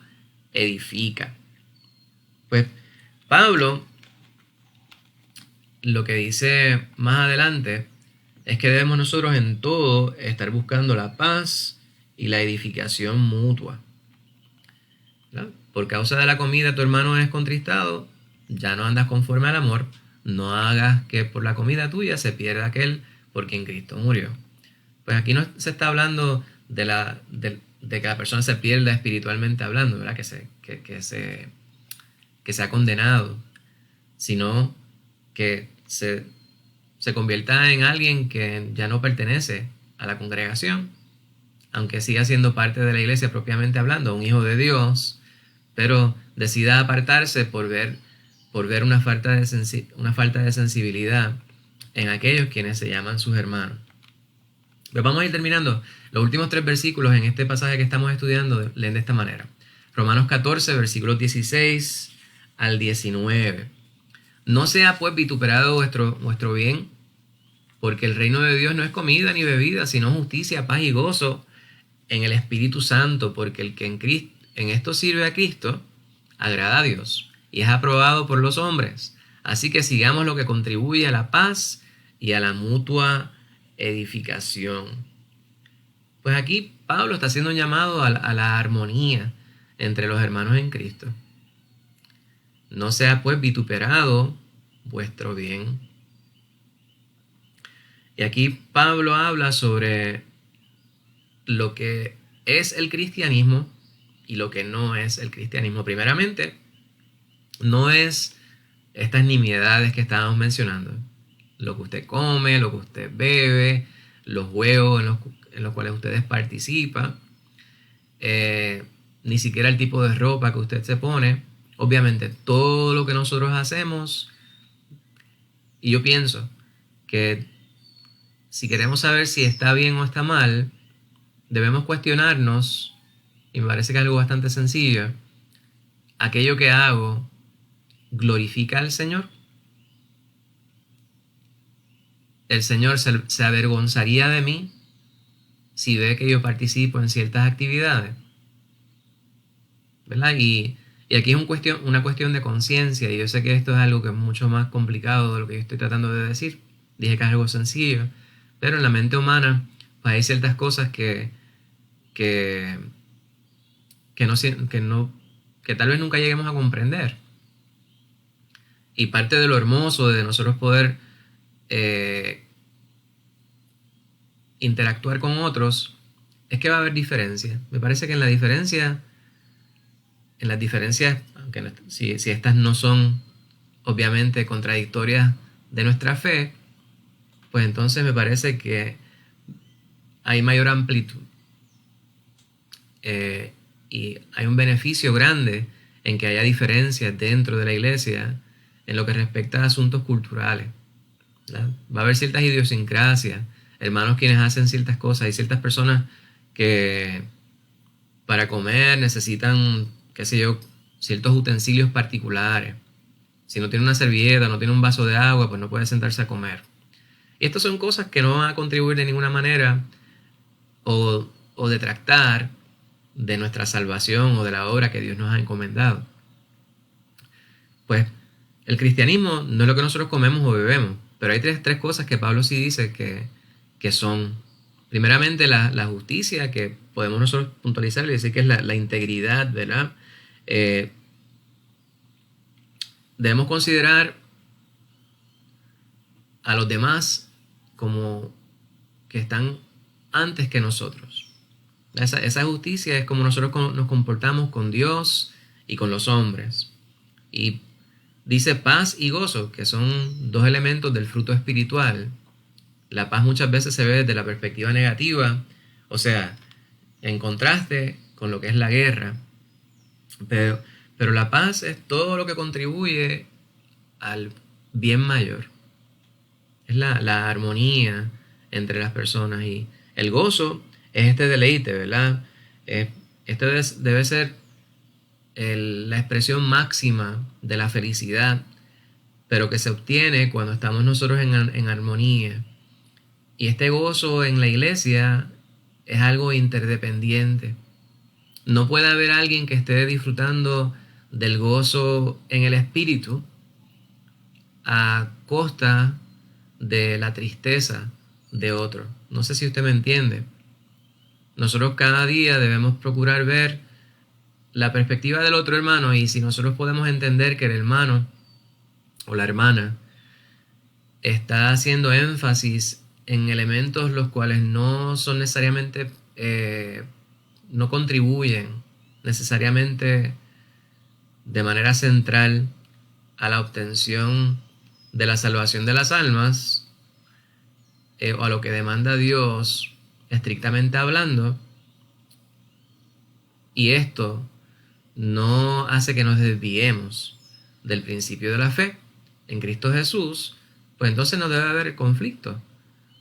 edifica. Pues Pablo lo que dice más adelante es que debemos nosotros en todo estar buscando la paz y la edificación mutua, ¿verdad? Por causa de la comida tu hermano es contristado, ya no andas conforme al amor, no hagas que por la comida tuya se pierda aquel por quien Cristo murió. Pues aquí no se está hablando de que la persona se pierda espiritualmente hablando, ¿verdad? Que sea condenado, sino que se convierta en alguien que ya no pertenece a la congregación, aunque siga siendo parte de la iglesia propiamente hablando, un hijo de Dios, pero decida apartarse por ver una falta de sensibilidad en aquellos quienes se llaman sus hermanos. Pues vamos a ir terminando. Los últimos 3 versículos en este pasaje que estamos estudiando leen de esta manera. Romanos 14, versículos 16 al 19. No sea pues vituperado vuestro bien, porque el reino de Dios no es comida ni bebida, sino justicia, paz y gozo en el Espíritu Santo, porque el que en esto sirve a Cristo, agrada a Dios y es aprobado por los hombres. Así que sigamos lo que contribuye a la paz y a la mutua edificación. Pues aquí Pablo está haciendo un llamado a la armonía entre los hermanos en Cristo. No sea pues vituperado vuestro bien. Y aquí Pablo habla sobre lo que es el cristianismo y lo que no es el cristianismo. Primeramente, no es estas nimiedades que estábamos mencionando. Lo que usted come, lo que usted bebe, los juegos en los cuales ustedes participan, ni siquiera el tipo de ropa que usted se pone. Obviamente, todo lo que nosotros hacemos, y yo pienso que si queremos saber si está bien o está mal, debemos cuestionarnos, y me parece que es algo bastante sencillo, ¿aquello que hago glorifica al Señor? ¿El Señor se avergonzaría de mí si ve que yo participo en ciertas actividades? ¿Verdad? Y aquí es una cuestión de conciencia, y yo sé que esto es algo que es mucho más complicado de lo que yo estoy tratando de decir. Dije que es algo sencillo, pero en la mente humana pues hay ciertas cosas que tal vez nunca lleguemos a comprender. Y parte de lo hermoso de nosotros poder interactuar con otros es que va a haber diferencia. Me parece que en las diferencias, aunque si estas no son obviamente contradictorias de nuestra fe, pues entonces me parece que hay mayor amplitud. Y hay un beneficio grande en que haya diferencias dentro de la iglesia en lo que respecta a asuntos culturales, ¿verdad? Va a haber ciertas idiosincrasias, hermanos quienes hacen ciertas cosas. Hay ciertas personas que para comer necesitan, qué sé yo, ciertos utensilios particulares. Si no tiene una servilleta, no tiene un vaso de agua, pues no puede sentarse a comer. Y estas son cosas que no van a contribuir de ninguna manera o detractar de nuestra salvación o de la obra que Dios nos ha encomendado. Pues el cristianismo no es lo que nosotros comemos o bebemos, pero hay tres cosas que Pablo sí dice que son, primeramente, la justicia, que podemos nosotros puntualizar y decir que es la integridad, ¿verdad? Debemos considerar a los demás como que están antes que nosotros. Esa justicia es como nosotros nos comportamos con Dios y con los hombres. Y dice paz y gozo, que son 2 elementos del fruto espiritual. La paz muchas veces se ve desde la perspectiva negativa, o sea, en contraste con lo que es la guerra. Pero la paz es todo lo que contribuye al bien mayor. Es la armonía entre las personas. Y el gozo es este deleite, ¿verdad? Este debe ser la expresión máxima de la felicidad, pero que se obtiene cuando estamos nosotros en armonía. Y este gozo en la iglesia es algo interdependiente. No puede haber alguien que esté disfrutando del gozo en el espíritu a costa de la tristeza de otro. No sé si usted me entiende. Nosotros cada día debemos procurar ver la perspectiva del otro hermano, y si nosotros podemos entender que el hermano o la hermana está haciendo énfasis en elementos los cuales no son necesariamente, no contribuyen necesariamente de manera central a la obtención de la salvación de las almas, o a lo que demanda Dios estrictamente hablando, y esto no hace que nos desviemos del principio de la fe en Cristo Jesús, pues entonces no debe haber conflicto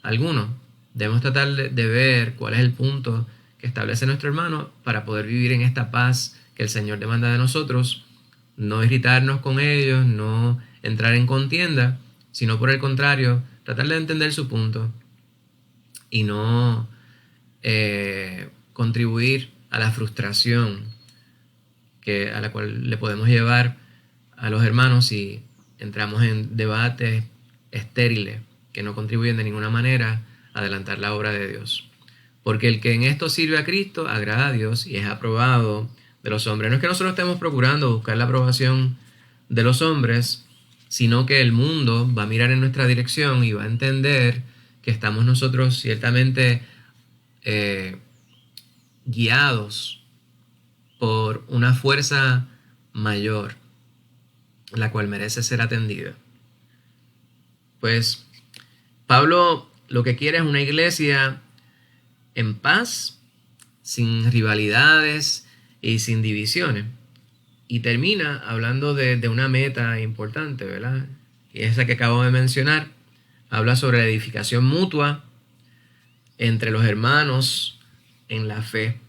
alguno. Debemos tratar de ver cuál es el punto que establece nuestro hermano para poder vivir en esta paz que el Señor demanda de nosotros, no irritarnos con ellos, no entrar en contienda, sino por el contrario, tratar de entender su punto y no contribuir a la frustración a la cual le podemos llevar a los hermanos si entramos en debates estériles que no contribuyen de ninguna manera a adelantar la obra de Dios. Porque el que en esto sirve a Cristo agrada a Dios y es aprobado de los hombres. No es que nosotros estemos procurando buscar la aprobación de los hombres, sino que el mundo va a mirar en nuestra dirección y va a entender que estamos nosotros ciertamente guiados por una fuerza mayor, la cual merece ser atendida. Pues Pablo lo que quiere es una iglesia en paz, sin rivalidades y sin divisiones. Y termina hablando de una meta importante, ¿verdad? Y esa que acabo de mencionar. Habla sobre la edificación mutua entre los hermanos en la fe.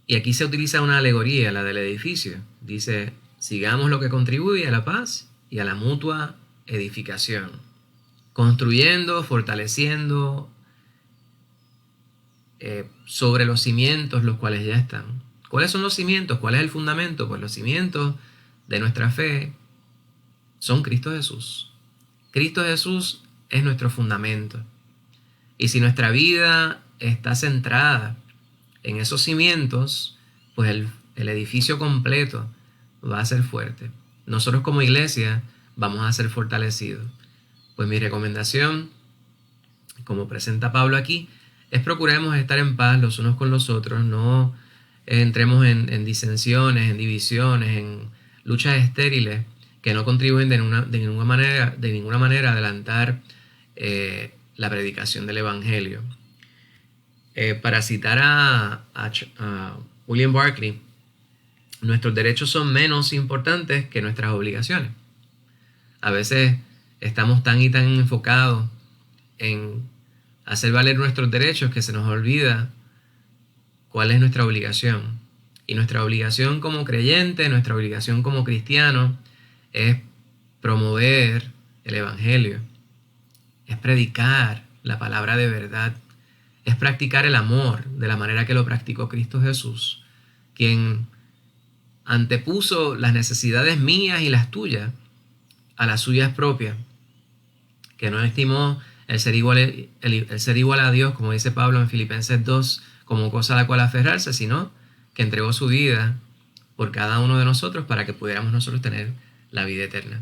Y aquí se utiliza una alegoría, la del edificio. Dice, sigamos lo que contribuye a la paz y a la mutua edificación. Construyendo, fortaleciendo sobre los cimientos los cuales ya están. ¿Cuáles son los cimientos? ¿Cuál es el fundamento? Pues los cimientos de nuestra fe son Cristo Jesús. Cristo Jesús es nuestro fundamento. Y si nuestra vida está centrada en esos cimientos, pues el edificio completo va a ser fuerte. Nosotros como iglesia vamos a ser fortalecidos. Pues mi recomendación, como presenta Pablo aquí, es procuremos estar en paz los unos con los otros, no entremos en disensiones, en divisiones, en luchas estériles que no contribuyen de ninguna manera a adelantar la predicación del Evangelio. Para citar a William Barclay, nuestros derechos son menos importantes que nuestras obligaciones. A veces estamos tan y tan enfocados en hacer valer nuestros derechos que se nos olvida cuál es nuestra obligación. Y nuestra obligación como creyente, nuestra obligación como cristiano, es promover el Evangelio, es predicar la palabra de verdad, es practicar el amor de la manera que lo practicó Cristo Jesús, quien antepuso las necesidades mías y las tuyas a las suyas propias, que no estimó el ser igual a Dios, como dice Pablo en Filipenses 2, como cosa a la cual aferrarse, sino que entregó su vida por cada uno de nosotros para que pudiéramos nosotros tener la vida eterna.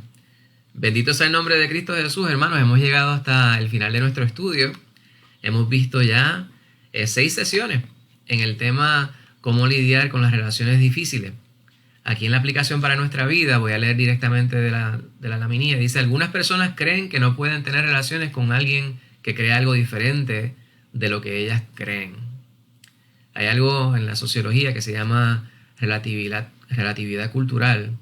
Bendito sea el nombre de Cristo Jesús, hermanos. Hemos llegado hasta el final de nuestro estudio. Hemos visto ya 6 sesiones en el tema cómo lidiar con las relaciones difíciles. Aquí en la aplicación para nuestra vida, voy a leer directamente de la laminilla. Dice, algunas personas creen que no pueden tener relaciones con alguien que cree algo diferente de lo que ellas creen. Hay algo en la sociología que se llama relatividad cultural.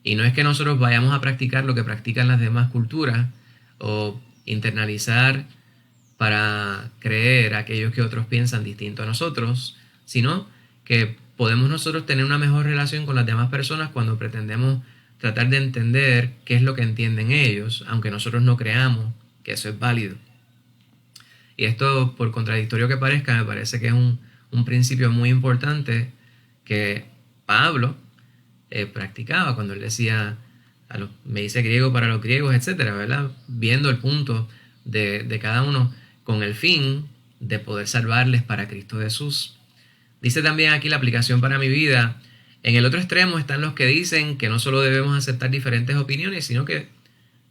Y no es que nosotros vayamos a practicar lo que practican las demás culturas o internalizar para creer aquellos que otros piensan distinto a nosotros, sino que podemos nosotros tener una mejor relación con las demás personas cuando pretendemos tratar de entender qué es lo que entienden ellos, aunque nosotros no creamos que eso es válido. Y esto, por contradictorio que parezca, me parece que es un principio muy importante que Pablo practicaba cuando él decía, me dice griego para los griegos, etcétera, ¿verdad? Viendo el punto de cada uno con el fin de poder salvarles para Cristo Jesús. Dice también aquí la aplicación para mi vida. En el otro extremo están los que dicen que no solo debemos aceptar diferentes opiniones, sino que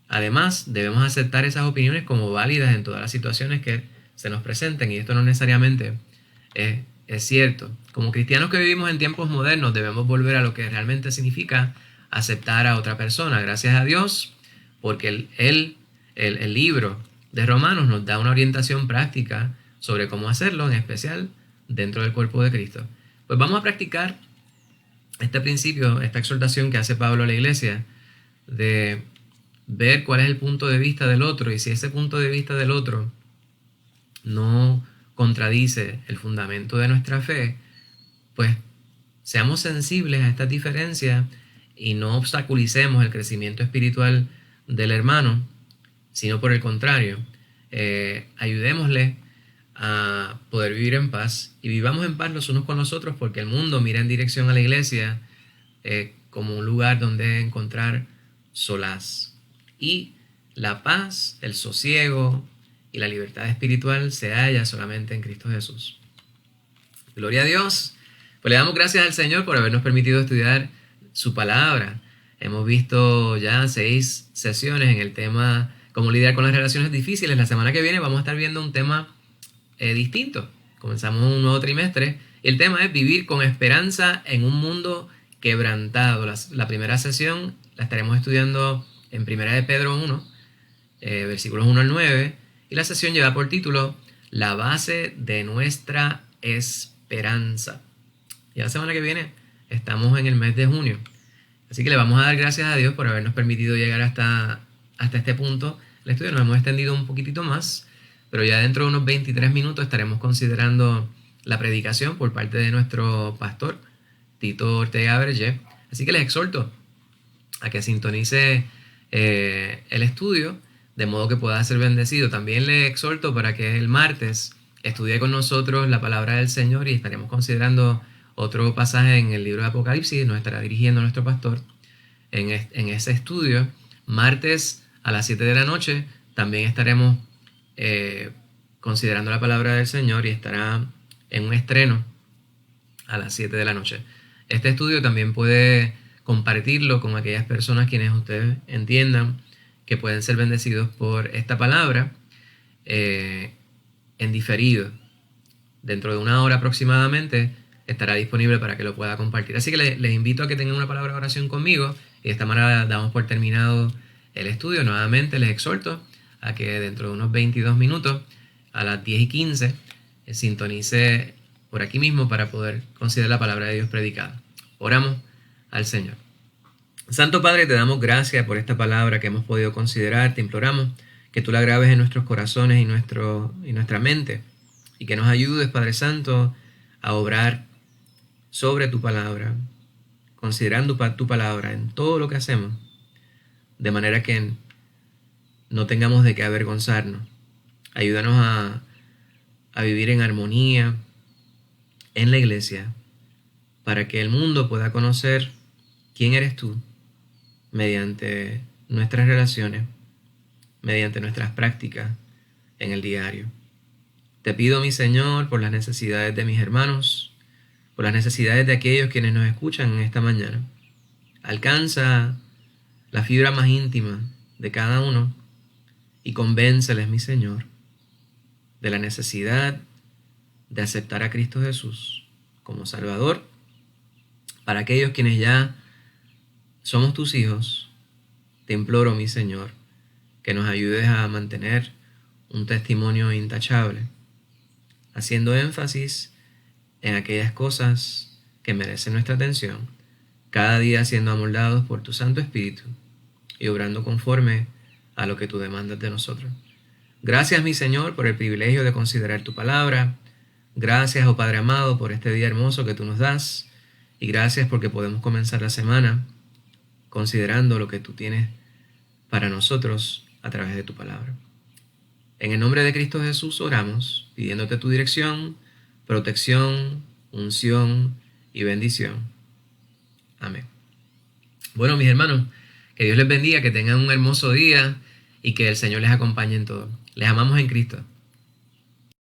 además debemos aceptar esas opiniones como válidas en todas las situaciones que se nos presenten, y esto no necesariamente es cierto. Como cristianos que vivimos en tiempos modernos, debemos volver a lo que realmente significa aceptar a otra persona. Gracias a Dios, porque el libro de Romanos nos da una orientación práctica sobre cómo hacerlo, en especial dentro del cuerpo de Cristo. Pues vamos a practicar este principio, esta exhortación que hace Pablo a la iglesia, de ver cuál es el punto de vista del otro, y si ese punto de vista del otro no contradice el fundamento de nuestra fe, pues seamos sensibles a estas diferencias y no obstaculicemos el crecimiento espiritual del hermano, sino por el contrario, ayudémosle a poder vivir en paz, y vivamos en paz los unos con los otros, porque el mundo mira en dirección a la iglesia como un lugar donde encontrar solaz. Y la paz, el sosiego y la libertad espiritual se halla solamente en Cristo Jesús. Gloria a Dios. Pues le damos gracias al Señor por habernos permitido estudiar su palabra. Hemos visto ya 6 sesiones en el tema cómo lidiar con las relaciones difíciles. La semana que viene vamos a estar viendo un tema distinto. Comenzamos un nuevo trimestre y el tema es vivir con esperanza en un mundo quebrantado. La primera sesión la estaremos estudiando en 1 de Pedro 1, versículos 1 al 9, y la sesión lleva por título La base de nuestra esperanza. Y la semana que viene estamos en el mes de junio, así que le vamos a dar gracias a Dios por habernos permitido llegar hasta este punto. El estudio nos hemos extendido un poquitito más, pero ya dentro de unos 23 minutos estaremos considerando la predicación por parte de nuestro pastor, Tito Ortega Vergé. Así que les exhorto a que sintonice el estudio, de modo que pueda ser bendecido. También les exhorto para que el martes estudie con nosotros la palabra del Señor, y estaremos considerando otro pasaje en el libro de Apocalipsis. Nos estará dirigiendo nuestro pastor en ese estudio. Martes a las 7 de la noche también estaremos considerando la palabra del Señor, y estará en un estreno a las 7 de la noche. Este estudio también puede compartirlo con aquellas personas quienes ustedes entiendan que pueden ser bendecidos por esta palabra en diferido. Dentro de 1 hora aproximadamente estará disponible para que lo pueda compartir. Así que les invito a que tengan una palabra de oración conmigo, y de esta manera damos por terminado el estudio. Nuevamente les exhorto a que dentro de unos 22 minutos, a las 10:15, sintonice por aquí mismo para poder considerar la palabra de Dios predicada. Oramos al Señor. Santo Padre, te damos gracias por esta palabra que hemos podido considerar. Te imploramos que tú la grabes en nuestros corazones y nuestra mente, y que nos ayudes, Padre Santo, a obrar sobre tu palabra, considerando tu palabra en todo lo que hacemos, de manera que no tengamos de qué avergonzarnos. Ayúdanos a vivir en armonía en la iglesia, para que el mundo pueda conocer quién eres tú mediante nuestras relaciones, mediante nuestras prácticas en el diario. Te pido, mi Señor, por las necesidades de mis hermanos, por las necesidades de aquellos quienes nos escuchan en esta mañana. Alcanza la fibra más íntima de cada uno y convénceles, mi Señor, de la necesidad de aceptar a Cristo Jesús como Salvador. Para aquellos quienes ya somos tus hijos, te imploro, mi Señor, que nos ayudes a mantener un testimonio intachable, haciendo énfasis en aquellas cosas que merecen nuestra atención, cada día siendo amoldados por tu Santo Espíritu y obrando conforme a lo que tú demandas de nosotros. Gracias, mi Señor, por el privilegio de considerar tu palabra. Gracias, oh Padre amado, por este día hermoso que tú nos das, y gracias porque podemos comenzar la semana considerando lo que tú tienes para nosotros a través de tu palabra. En el nombre de Cristo Jesús oramos, pidiéndote tu dirección, protección, unción y bendición. Amén. Bueno, mis hermanos, Que Dios les bendiga, que tengan un hermoso día y que el Señor les acompañe en todo. Les amamos en Cristo.